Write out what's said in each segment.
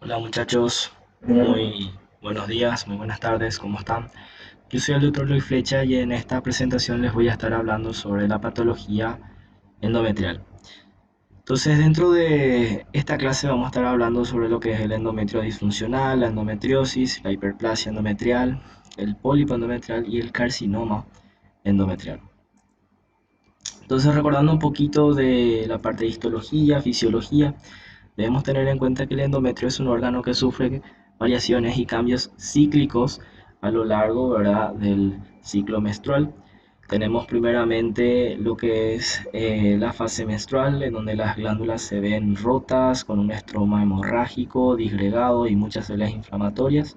Hola muchachos, muy buenos días, muy buenas tardes, ¿cómo están? Yo soy el doctor Luis Flecha y en esta presentación les voy a estar hablando sobre la patología endometrial. Entonces, dentro de esta clase vamos a estar hablando sobre lo que es el endometrio disfuncional, la endometriosis, la hiperplasia endometrial, el pólipo endometrial y el carcinoma endometrial. Entonces, recordando un poquito de la parte de histología, fisiología, debemos tener en cuenta que el endometrio es un órgano que sufre variaciones y cambios cíclicos a lo largo, ¿verdad?, del ciclo menstrual. Tenemos primeramente lo que es la fase menstrual, en donde las glándulas se ven rotas, con un estroma hemorrágico, disgregado y muchas células inflamatorias.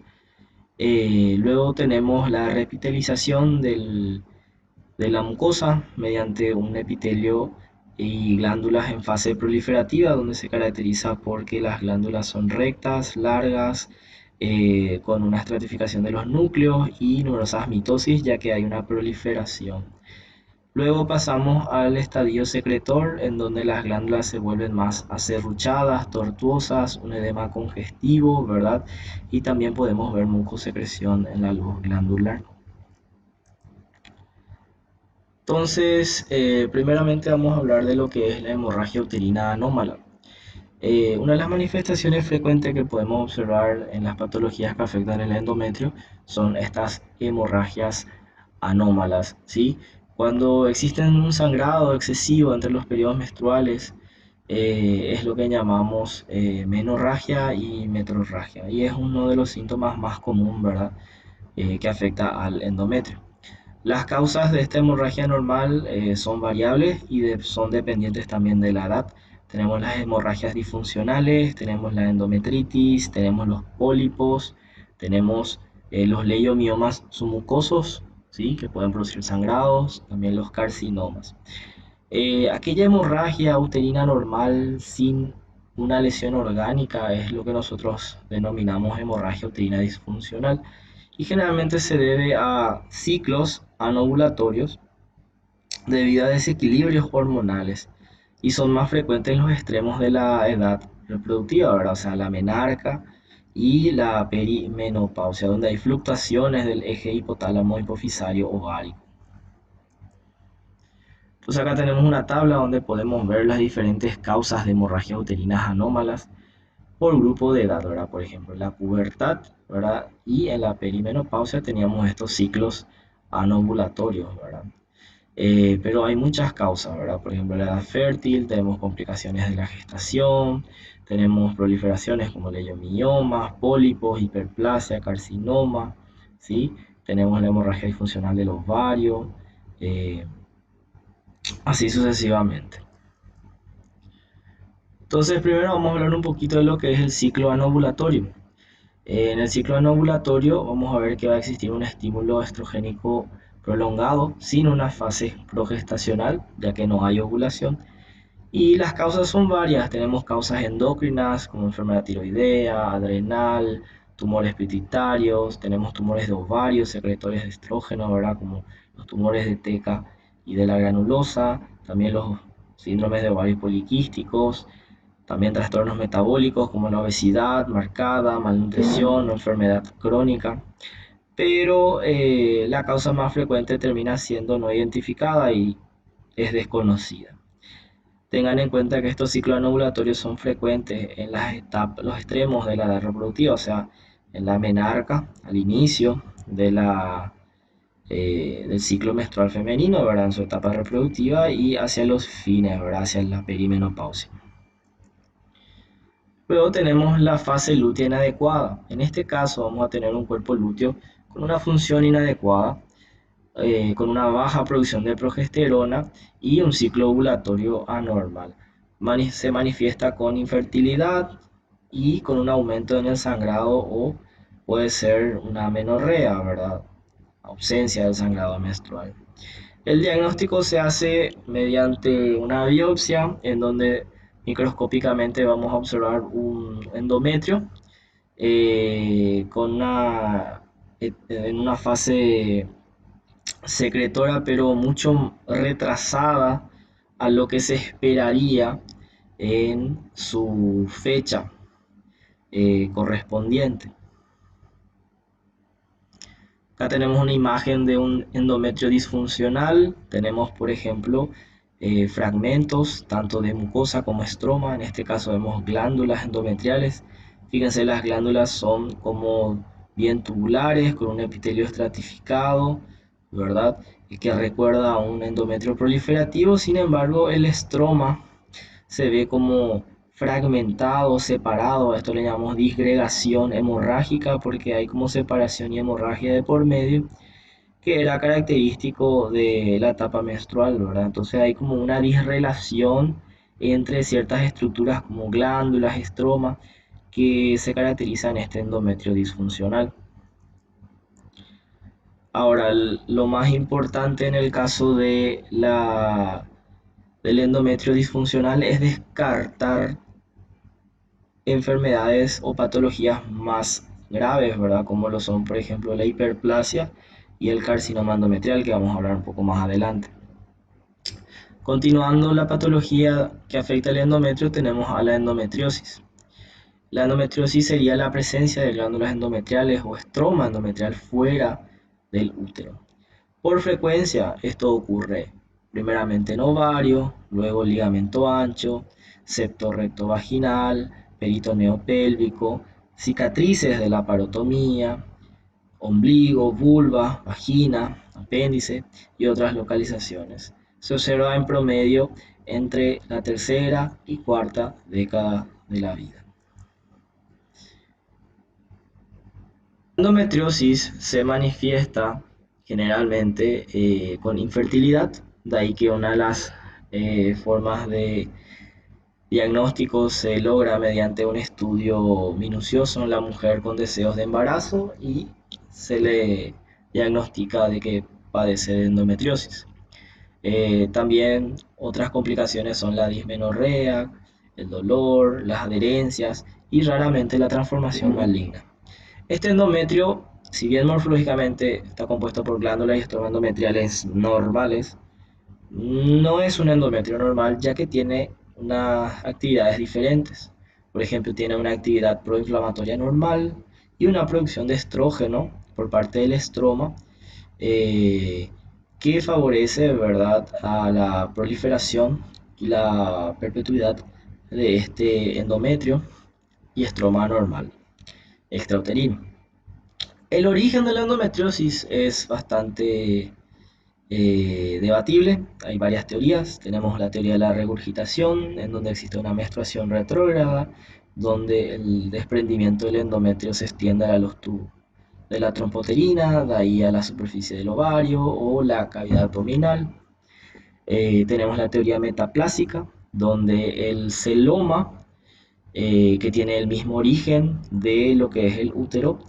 Luego tenemos la repitelización de la mucosa mediante un epitelio y glándulas en fase proliferativa, donde se caracteriza porque las glándulas son rectas, largas, con una estratificación de los núcleos y numerosas mitosis, ya que hay una proliferación. Luego pasamos al estadio secretor, en donde las glándulas se vuelven más acerruchadas, tortuosas, un edema congestivo, ¿verdad? Y también podemos ver mucosecreción en la luz glandular. Entonces, primeramente vamos a hablar de lo que es la hemorragia uterina anómala. Una de las manifestaciones frecuentes que podemos observar en las patologías que afectan el endometrio son estas hemorragias anómalas, ¿sí? Cuando existe un sangrado excesivo entre los periodos menstruales, es lo que llamamos menorragia y metrorragia, y es uno de los síntomas más comunes, ¿verdad? Que afecta al endometrio. Las causas de esta hemorragia normal son variables y son dependientes también de la edad. Tenemos las hemorragias disfuncionales, tenemos la endometritis, tenemos los pólipos, tenemos los leiomiomas submucosos, ¿sí?, que pueden producir sangrados, también los carcinomas. Aquella hemorragia uterina normal sin una lesión orgánica es lo que nosotros denominamos hemorragia uterina disfuncional y generalmente se debe a ciclos anovulatorios debido a desequilibrios hormonales y son más frecuentes en los extremos de la edad reproductiva, ¿verdad? O sea, la menarca y la perimenopausia, donde hay fluctuaciones del eje hipotálamo hipofisario ovárico. Entonces acá tenemos una tabla donde podemos ver las diferentes causas de hemorragias uterinas anómalas por grupo de edad, ¿verdad? Por ejemplo, en la pubertad, ¿verdad? Y en la perimenopausia teníamos estos ciclos anovulatorios, ¿verdad? Pero hay muchas causas, ¿verdad? Por ejemplo, en la edad fértil tenemos complicaciones de la gestación, tenemos proliferaciones como leiomiomas, pólipos, hiperplasia, carcinoma, ¿sí? Tenemos la hemorragia disfuncional del ovario, eh, así sucesivamente. Entonces, primero vamos a hablar un poquito de lo que es el ciclo anovulatorio. En el ciclo anovulatorio vamos a ver que va a existir un estímulo estrogénico prolongado sin una fase progestacional, ya que no hay ovulación. Y las causas son varias. Tenemos causas endocrinas como enfermedad tiroidea, adrenal, tumores pituitarios, tenemos tumores de ovarios, secretores de estrógeno, ¿verdad? Como los tumores de teca y de la granulosa, también los síndromes de ovarios poliquísticos, también trastornos metabólicos como la obesidad marcada, malnutrición o enfermedad crónica, pero la causa más frecuente termina siendo no identificada y es desconocida. Tengan en cuenta que estos ciclos anovulatorios son frecuentes en las etapas, los extremos de la edad reproductiva, o sea, en la menarca, al inicio del ciclo menstrual femenino, ¿verdad? En su etapa reproductiva y hacia los fines, ¿verdad? Hacia la perimenopausia. Luego tenemos la fase lútea inadecuada. En este caso vamos a tener un cuerpo lúteo con una función inadecuada, con una baja producción de progesterona y un ciclo ovulatorio anormal. Se manifiesta con infertilidad y con un aumento en el sangrado o puede ser una amenorrea, ¿verdad? Ausencia del sangrado menstrual. El diagnóstico se hace mediante una biopsia en donde microscópicamente vamos a observar un endometrio en una fase secretora pero mucho retrasada a lo que se esperaría en su fecha. correspondiente. Acá tenemos una imagen de un endometrio disfuncional. Tenemos, por ejemplo, fragmentos tanto de mucosa como estroma. En este caso vemos glándulas endometriales. Fíjense, las glándulas son como bien tubulares, con un epitelio estratificado, ¿verdad? Y que recuerda a un endometrio proliferativo. Sin embargo, el estroma se ve como fragmentado, separado. A esto le llamamos disgregación hemorrágica porque hay como separación y hemorragia de por medio, que era característico de la etapa menstrual, ¿verdad? Entonces hay como una disrelación entre ciertas estructuras como glándulas, estroma, que se caracterizan en este endometrio disfuncional. Ahora, lo más importante en el caso de del endometrio disfuncional es descartar enfermedades o patologías más graves, ¿verdad? Como lo son, por ejemplo, la hiperplasia y el carcinoma endometrial, que vamos a hablar un poco más adelante. Continuando la patología que afecta al endometrio, tenemos a la endometriosis. La endometriosis sería la presencia de glándulas endometriales o estroma endometrial fuera del útero. Por frecuencia, esto ocurre primeramente en ovario, luego ligamento ancho, septo recto vaginal, peritoneo pélvico, cicatrices de la parotomía, ombligo, vulva, vagina, apéndice y otras localizaciones. Se observa en promedio entre la tercera y cuarta década de la vida. La endometriosis se manifiesta generalmente con infertilidad, de ahí que una de las formas de diagnóstico se logra mediante un estudio minucioso en la mujer con deseos de embarazo y se le diagnostica de que padece de endometriosis. También otras complicaciones son la dismenorrea, el dolor, las adherencias y raramente la transformación maligna. Este endometrio, si bien morfológicamente está compuesto por glándulas y estroma endometriales normales, no es un endometrio normal ya que tiene unas actividades diferentes. Por ejemplo, tiene una actividad proinflamatoria normal y una producción de estrógeno por parte del estroma, eh, que favorece, ¿verdad?, a la proliferación y la perpetuidad de este endometrio y estroma normal extrauterino. El origen de la endometriosis es bastante debatible. Hay varias teorías. Tenemos la teoría de la regurgitación, en donde existe una menstruación retrógrada, donde el desprendimiento del endometrio se extiende a los tubos de la trompoterina, de ahí a la superficie del ovario o la cavidad abdominal. Tenemos la teoría metaplásica, donde el celoma, que tiene el mismo origen de lo que es el útero,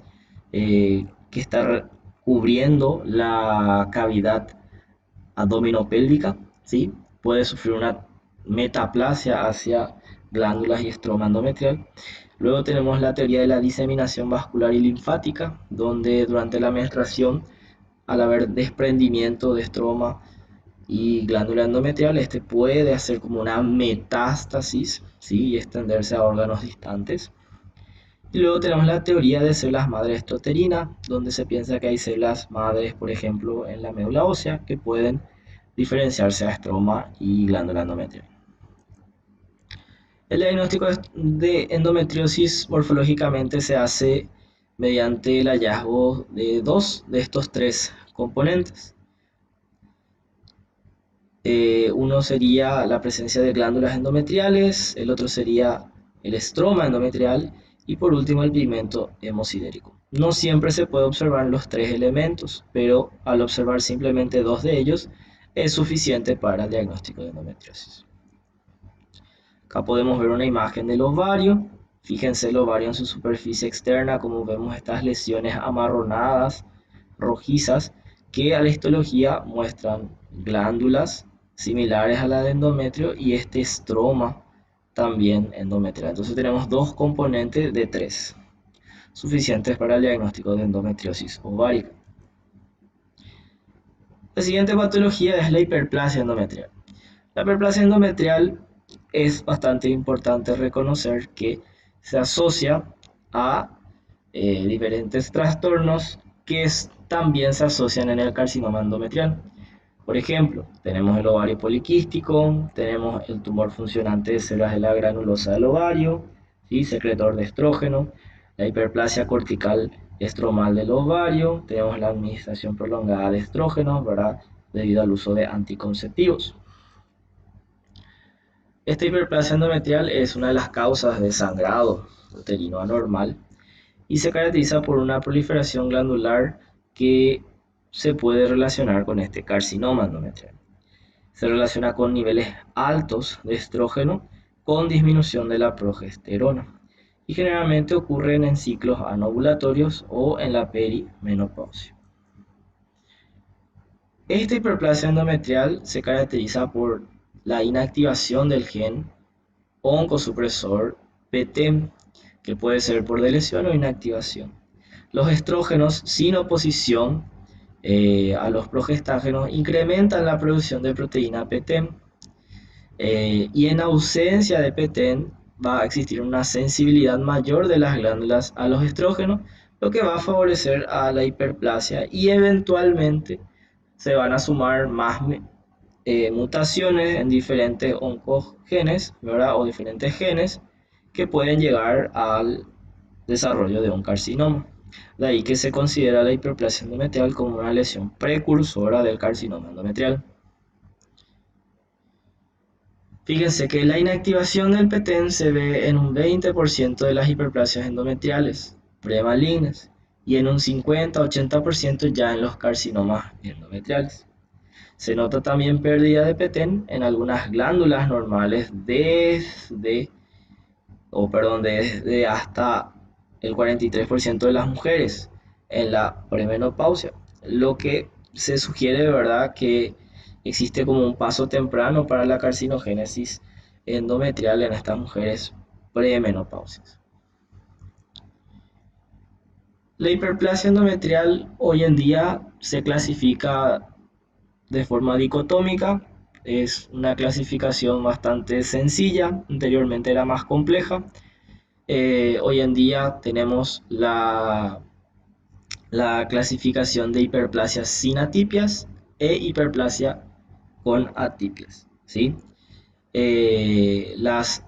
que está cubriendo la cavidad abdominopélvica, ¿sí? Puede sufrir una metaplasia hacia glándulas y estroma endometrial. Luego tenemos la teoría de la diseminación vascular y linfática, donde durante la menstruación, al haber desprendimiento de estroma y glándula endometrial, este puede hacer como una metástasis, ¿sí?, y extenderse a órganos distantes. Y luego tenemos la teoría de células madre extrauterina, donde se piensa que hay células madres, por ejemplo, en la médula ósea, que pueden diferenciarse a estroma y glándula endometrial. El diagnóstico de endometriosis morfológicamente se hace mediante el hallazgo de dos de estos tres componentes. Uno sería la presencia de glándulas endometriales, el otro sería el estroma endometrial y por último el pigmento hemosidérico. No siempre se puede observar los tres elementos, pero al observar simplemente dos de ellos es suficiente para el diagnóstico de endometriosis. Acá podemos ver una imagen del ovario. Fíjense el ovario en su superficie externa, como vemos estas lesiones amarronadas, rojizas, que a la histología muestran glándulas similares a la de endometrio y este estroma también endometrial. Entonces tenemos dos componentes de tres, suficientes para el diagnóstico de endometriosis ovárica. La siguiente patología es la hiperplasia endometrial. La hiperplasia endometrial es bastante importante reconocer que se asocia a diferentes trastornos que también se asocian en el carcinoma endometrial. Por ejemplo, tenemos el ovario poliquístico, tenemos el tumor funcionante de células de la granulosa del ovario, ¿sí? Secretor de estrógeno, la hiperplasia cortical estromal del ovario, tenemos la administración prolongada de estrógenos, ¿verdad? Debido al uso de anticonceptivos. Esta hiperplasia endometrial es una de las causas de sangrado uterino anormal y se caracteriza por una proliferación glandular que se puede relacionar con este carcinoma endometrial. Se relaciona con niveles altos de estrógeno con disminución de la progesterona y generalmente ocurren en ciclos anovulatorios o en la perimenopausia. Esta hiperplasia endometrial se caracteriza por la inactivación del gen oncosupresor PTEN, que puede ser por deleción o inactivación. Los estrógenos sin oposición a los progestágenos incrementan la producción de proteína PTEN y en ausencia de PTEN va a existir una sensibilidad mayor de las glándulas a los estrógenos, lo que va a favorecer a la hiperplasia y eventualmente se van a sumar más mutaciones en diferentes oncogenes, ¿verdad? O diferentes genes que pueden llegar al desarrollo de un carcinoma. De ahí que se considera la hiperplasia endometrial como una lesión precursora del carcinoma endometrial. Fíjense que la inactivación del PTEN se ve en un 20% de las hiperplasias endometriales premalignas y en un 50-80% ya en los carcinomas endometriales. Se nota también pérdida de PTEN en algunas glándulas normales desde hasta el 43% de las mujeres en la premenopausia, lo que se sugiere, ¿verdad?, que existe como un paso temprano para la carcinogénesis endometrial en estas mujeres premenopáusicas. La hiperplasia endometrial hoy en día se clasifica de forma dicotómica. Es una clasificación bastante sencilla, anteriormente era más compleja. Hoy en día tenemos la clasificación de hiperplasia sin atipias e hiperplasia con atipias, ¿sí? Las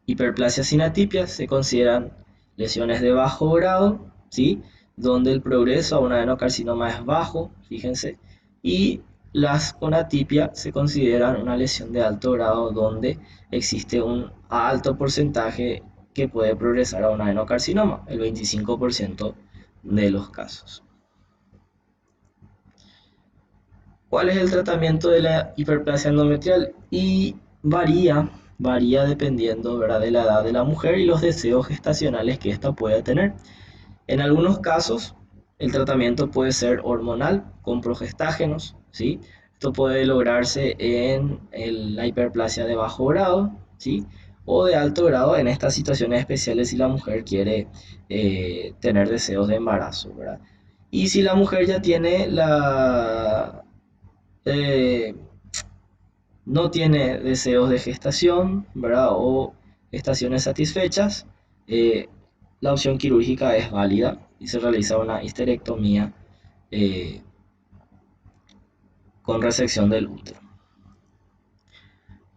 hiperplasias sin atipias se consideran lesiones de bajo grado, ¿sí? Donde el progreso a un adenocarcinoma es bajo, fíjense, y las con atipia se consideran una lesión de alto grado donde existe un alto porcentaje que puede progresar a un adenocarcinoma, el 25% de los casos. ¿Cuál es el tratamiento de la hiperplasia endometrial? Y varía dependiendo, ¿verdad?, de la edad de la mujer y los deseos gestacionales que ésta pueda tener. En algunos casos, el tratamiento puede ser hormonal con progestágenos, ¿sí? Esto puede lograrse en la hiperplasia de bajo grado, ¿sí? O de alto grado en estas situaciones especiales si la mujer quiere tener deseos de embarazo, ¿verdad? Y si la mujer ya tiene eh, no tiene deseos de gestación, ¿verdad?, o gestaciones satisfechas, la opción quirúrgica es válida y se realiza una histerectomía con resección del útero.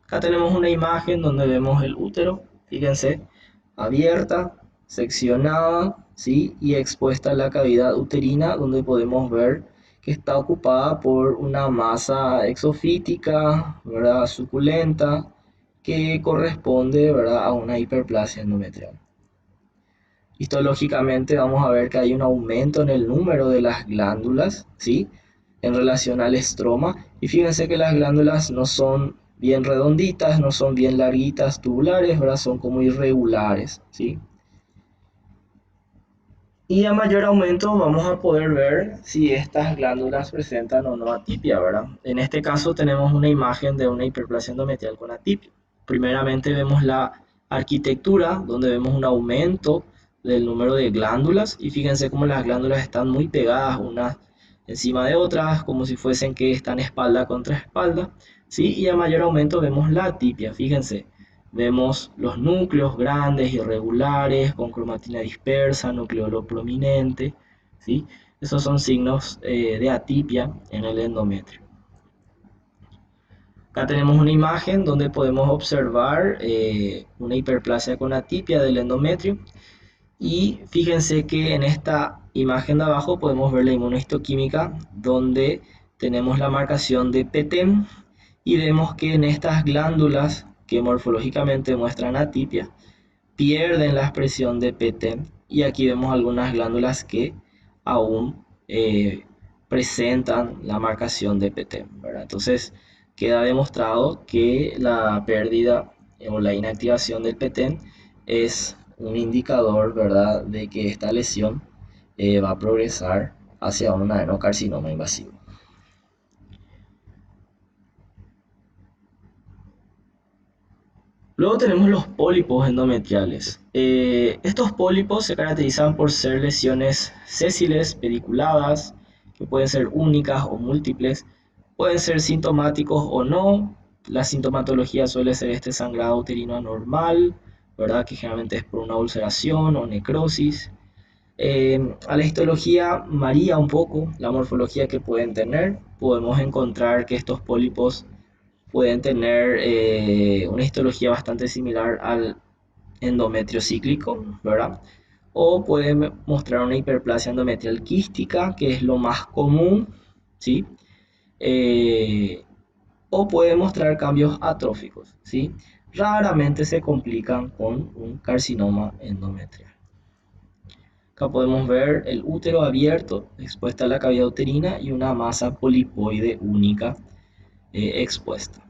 Acá tenemos una imagen donde vemos el útero, fíjense, abierta, seccionada, ¿sí?, y expuesta a la cavidad uterina, donde podemos ver que está ocupada por una masa exofítica, ¿verdad?, suculenta, que corresponde, ¿verdad?, a una hiperplasia endometrial. Histológicamente vamos a ver que hay un aumento en el número de las glándulas, ¿sí?, en relación al estroma, y fíjense que las glándulas no son bien redonditas, no son bien larguitas, tubulares, ¿verdad?, son como irregulares, ¿sí? Y a mayor aumento vamos a poder ver si estas glándulas presentan o no atipia, ¿verdad? En este caso tenemos una imagen de una hiperplasia endometrial con atipia. Primeramente vemos la arquitectura, donde vemos un aumento del número de glándulas, y fíjense cómo las glándulas están muy pegadas unas encima de otras, como si fuesen que están espalda contra espalda, ¿sí? Y a mayor aumento vemos la atipia, fíjense, vemos los núcleos grandes, irregulares, con cromatina dispersa, nucleolo prominente, ¿sí? Esos son signos de atipia en el endometrio. Acá tenemos una imagen donde podemos observar una hiperplasia con atipia del endometrio. Y fíjense que en esta imagen de abajo podemos ver la inmunohistoquímica donde tenemos la marcación de PTEN y vemos que en estas glándulas que morfológicamente muestran atipia pierden la expresión de PTEN y aquí vemos algunas glándulas que aún presentan la marcación de PTEN, ¿verdad? Entonces queda demostrado que la pérdida o la inactivación del PTEN es un indicador, ¿verdad?, de que esta lesión va a progresar hacia un adenocarcinoma invasivo. Luego tenemos los pólipos endometriales. Estos pólipos se caracterizan por ser lesiones sésiles, pediculadas, que pueden ser únicas o múltiples, pueden ser sintomáticos o no. La sintomatología suele ser este sangrado uterino anormal, ¿verdad?, que generalmente es por una ulceración o necrosis. A la histología varía un poco la morfología que pueden tener. Podemos encontrar que estos pólipos pueden tener una histología bastante similar al endometrio cíclico, ¿verdad? O pueden mostrar una hiperplasia endometrial quística, que es lo más común, ¿sí? O pueden mostrar cambios atróficos, ¿sí? Raramente se complican con un carcinoma endometrial. Acá podemos ver el útero abierto, expuesta a la cavidad uterina, y una masa polipoide única expuesta.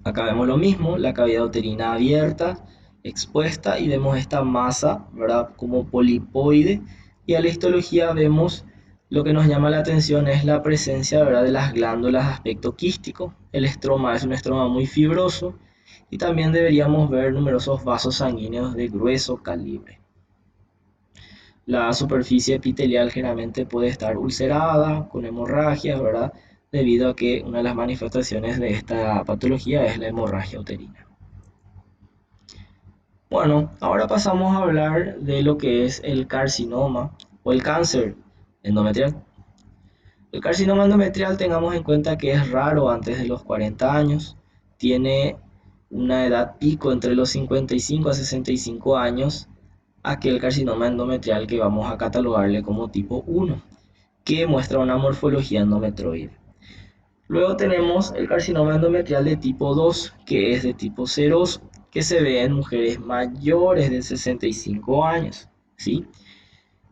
Acá vemos lo mismo, la cavidad uterina abierta, expuesta, y vemos esta masa, ¿verdad?, como polipoide. Y a la histología vemos lo que nos llama la atención es la presencia, ¿verdad?, de las glándulas de aspecto quístico. El estroma es un estroma muy fibroso y también deberíamos ver numerosos vasos sanguíneos de grueso calibre. La superficie epitelial generalmente puede estar ulcerada, con hemorragias, ¿verdad?, debido a que una de las manifestaciones de esta patología es la hemorragia uterina. Bueno, ahora pasamos a hablar de lo que es el carcinoma o el cáncer endometrial. El carcinoma endometrial, tengamos en cuenta que es raro antes de los 40 años, tiene una edad pico entre los 55 a 65 años, aquel carcinoma endometrial que vamos a catalogarle como tipo 1, que muestra una morfología endometroide. Luego tenemos el carcinoma endometrial de tipo 2, que es de tipo seroso, que se ve en mujeres mayores de 65 años, ¿sí?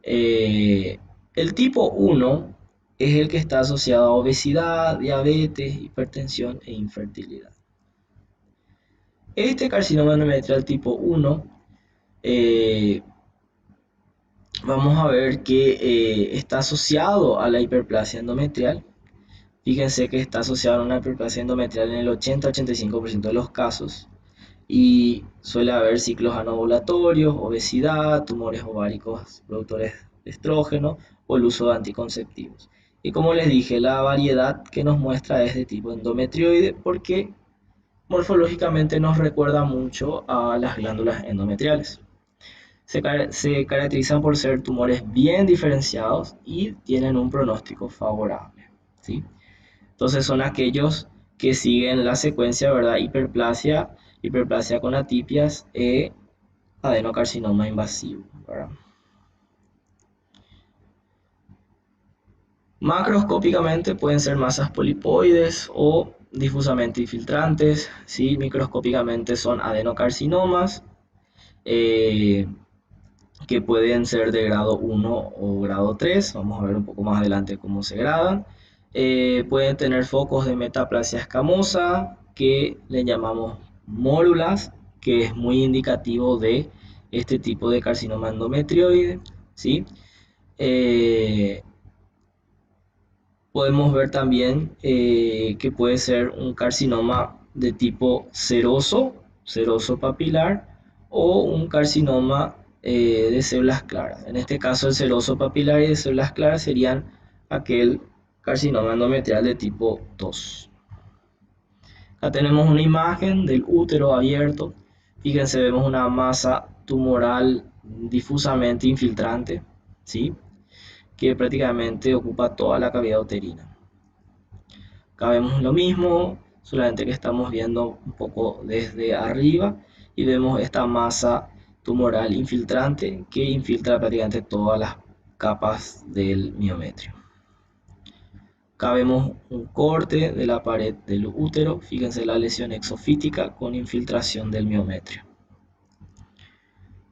El tipo 1 es el que está asociado a obesidad, diabetes, hipertensión e infertilidad. Este carcinoma endometrial tipo 1, vamos a ver que está asociado a la hiperplasia endometrial. Fíjense que está asociado a una hiperplasia endometrial en el 80-85% de los casos y suele haber ciclos anovulatorios, obesidad, tumores ováricos productores de estrógeno o el uso de anticonceptivos. Y como les dije, la variedad que nos muestra es de tipo endometrioide porque morfológicamente nos recuerda mucho a las glándulas endometriales. Se caracterizan por ser tumores bien diferenciados y tienen un pronóstico favorable, ¿sí? Entonces son aquellos que siguen la secuencia, ¿verdad? Hiperplasia con atipias e adenocarcinoma invasivo, ¿verdad? Macroscópicamente pueden ser masas polipoides o difusamente infiltrantes, ¿sí? Microscópicamente son adenocarcinomas que pueden ser de grado 1 o grado 3. Vamos a ver un poco más adelante cómo se gradan. Pueden tener focos de metaplasia escamosa que le llamamos mórulas, que es muy indicativo de este tipo de carcinoma endometrioide, ¿sí? Podemos ver también que puede ser un carcinoma de tipo seroso papilar, o un carcinoma de células claras. En este caso, el seroso papilar y de células claras serían aquel carcinoma endometrial de tipo 2. Acá tenemos una imagen del útero abierto. Fíjense, vemos una masa tumoral difusamente infiltrante, ¿sí? Que prácticamente ocupa toda la cavidad uterina. Acá vemos lo mismo, solamente que estamos viendo un poco desde arriba y vemos esta masa tumoral infiltrante que infiltra prácticamente todas las capas del miometrio. Acá vemos un corte de la pared del útero, fíjense la lesión exofítica con infiltración del miometrio.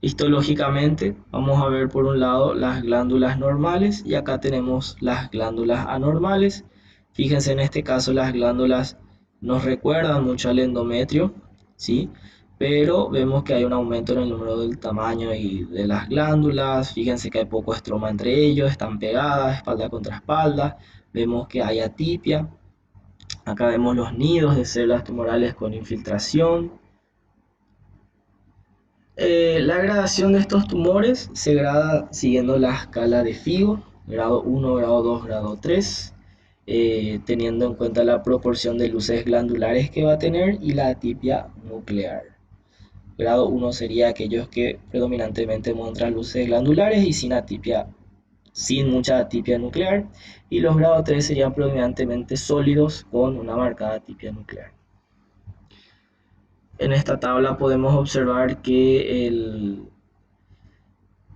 Histológicamente vamos a ver por un lado las glándulas normales y acá tenemos las glándulas anormales. Fíjense, en este caso las glándulas nos recuerdan mucho al endometrio, ¿sí? Pero vemos que hay un aumento en el número del tamaño y de las glándulas. Fíjense que hay poco estroma entre ellos, están pegadas espalda contra espalda. Vemos que hay atipia. Acá vemos los nidos de células tumorales con infiltración. La gradación de estos tumores se grada siguiendo la escala de Figo, grado 1, grado 2, grado 3, teniendo en cuenta la proporción de luces glandulares que va a tener y la atipia nuclear. Grado 1 sería aquellos que predominantemente muestran luces glandulares y sin mucha atipia nuclear, y los grado 3 serían predominantemente sólidos con una marcada atipia nuclear. En esta tabla podemos observar que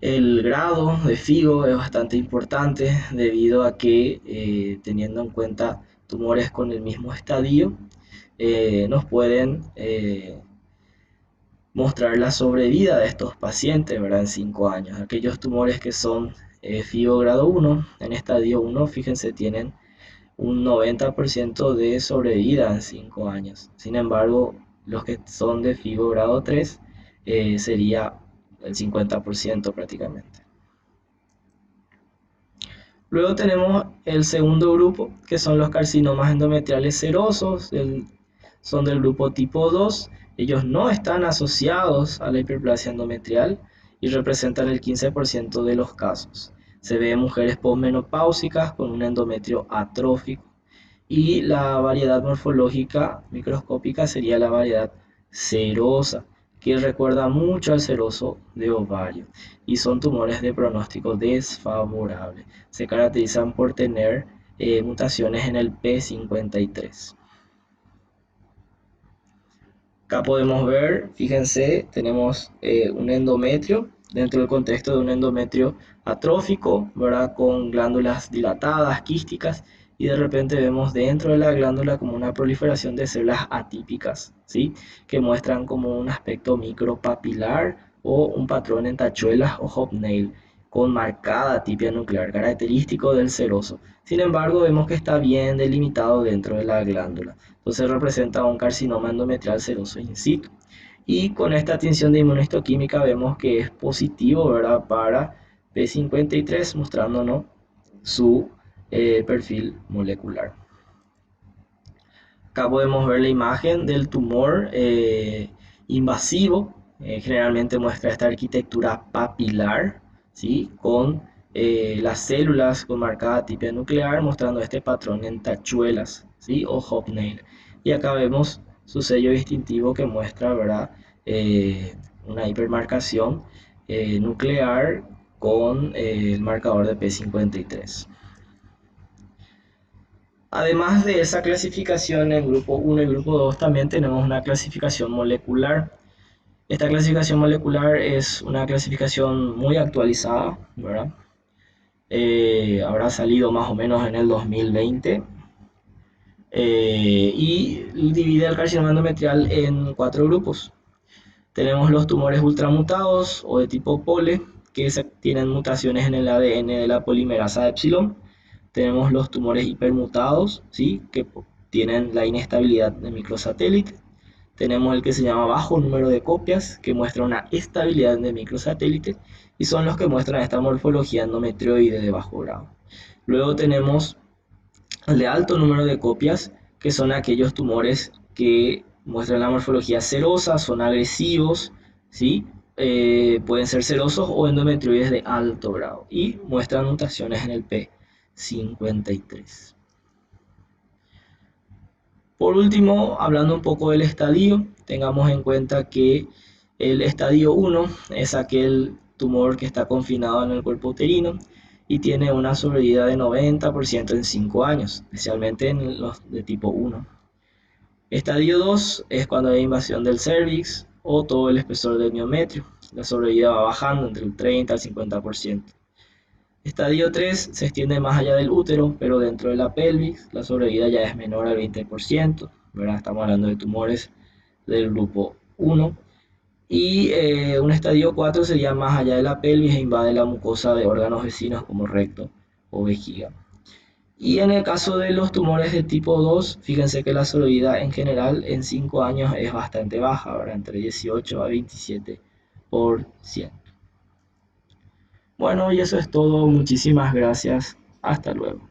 el grado de Figo es bastante importante debido a que, teniendo en cuenta tumores con el mismo estadio, nos pueden mostrar la sobrevida de estos pacientes, ¿verdad? En 5 años. Aquellos tumores que son Figo grado 1, en estadio 1, fíjense, tienen un 90% de sobrevida en 5 años. Sin embargo, los que son de Figo grado 3 sería el 50% prácticamente. Luego tenemos el segundo grupo, que son los carcinomas endometriales serosos, son del grupo tipo 2. Ellos no están asociados a la hiperplasia endometrial y representan el 15% de los casos. Se ve en mujeres posmenopáusicas con un endometrio atrófico. Y la variedad morfológica microscópica sería la variedad serosa, que recuerda mucho al seroso de ovario, y son tumores de pronóstico desfavorable. Se caracterizan por tener mutaciones en el P53. Acá podemos ver, fíjense, tenemos un endometrio dentro del contexto de un endometrio atrófico, ¿verdad? Con glándulas dilatadas, quísticas, y de repente vemos dentro de la glándula como una proliferación de células atípicas, ¿sí? Que muestran como un aspecto micropapilar o un patrón en tachuelas o hobnail con marcada atipia nuclear, característico del seroso. Sin embargo, vemos que está bien delimitado dentro de la glándula. Entonces representa un carcinoma endometrial seroso in situ. Y con esta tinción de inmunohistoquímica vemos que es positivo, ¿verdad? Para P53, mostrándonos su perfil molecular. Acá podemos ver la imagen del tumor invasivo. Generalmente muestra esta arquitectura papilar, ¿sí? Con las células con marcada atipia nuclear, mostrando este patrón en tachuelas, ¿sí? O hobnail. Y acá vemos su sello distintivo que muestra, ¿verdad? Una hipermarcación nuclear con el marcador de P53. Además de esa clasificación en grupo 1 y grupo 2, también tenemos una clasificación molecular. Esta clasificación molecular es una clasificación muy actualizada, ¿verdad? Habrá salido más o menos en el 2020, y divide el carcinoma endometrial en 4 grupos. Tenemos los tumores ultramutados o de tipo POLE, que tienen mutaciones en el ADN de la polimerasa epsilon. Tenemos los tumores hipermutados, ¿sí? Que tienen la inestabilidad de microsatélite. Tenemos el que se llama bajo número de copias, que muestra una estabilidad de microsatélite, y son los que muestran esta morfología endometrioide de bajo grado. Luego tenemos el de alto número de copias, que son aquellos tumores que muestran la morfología serosa, son agresivos, ¿sí? Pueden ser serosos o endometrioides de alto grado y muestran mutaciones en el P53. Por último, hablando un poco del estadio, tengamos en cuenta que el estadio 1 es aquel tumor que está confinado en el cuerpo uterino y tiene una sobrevida de 90% en 5 años, especialmente en los de tipo 1. Estadio 2 es cuando hay invasión del cervix o todo el espesor del miometrio. La sobrevida va bajando entre el 30 al 50%. Estadio 3 se extiende más allá del útero, pero dentro de la pelvis la sobrevida ya es menor al 20%, ¿verdad? Estamos hablando de tumores del grupo 1. Y un estadio 4 sería más allá de la pelvis e invade la mucosa de órganos vecinos como recto o vejiga. Y en el caso de los tumores de tipo 2, fíjense que la sobrevida en general en 5 años es bastante baja, ¿verdad? Entre 18 a 27%. Bueno, y eso es todo. Muchísimas gracias. Hasta luego.